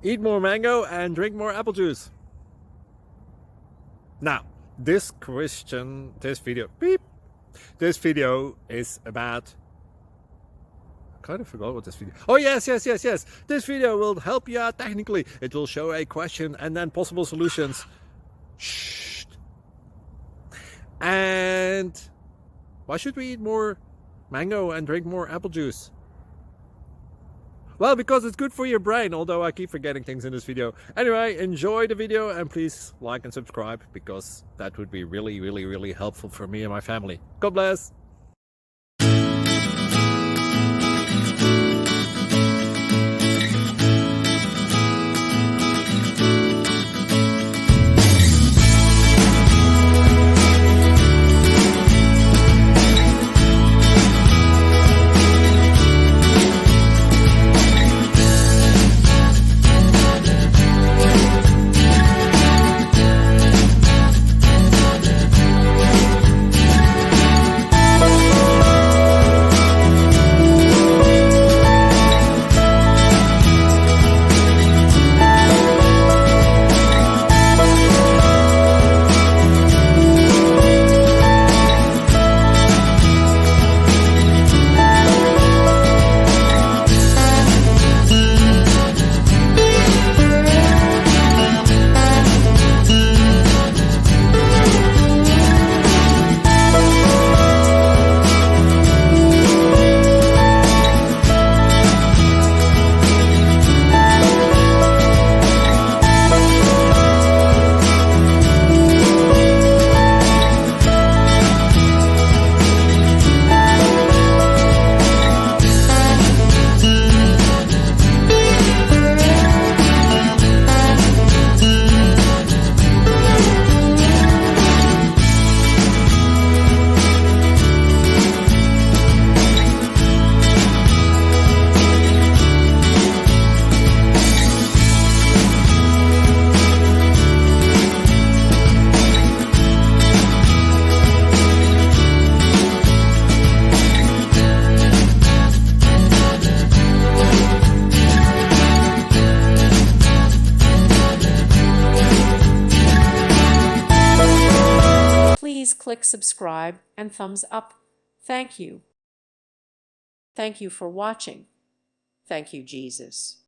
Eat more mango and drink more apple juice. Now, this video is about, I kind of forgot what this video. Oh yes. This video will help you out technically. It will show a question and then possible solutions. Shh. And why should we eat more mango and drink more apple juice? Well, because it's good for your brain, although I keep forgetting things in this video. Anyway, enjoy the video and please like and subscribe, because that would be really helpful for me and my family. God bless! Please click subscribe and thumbs up. Thank you. Thank you for watching. Thank you, Jesus.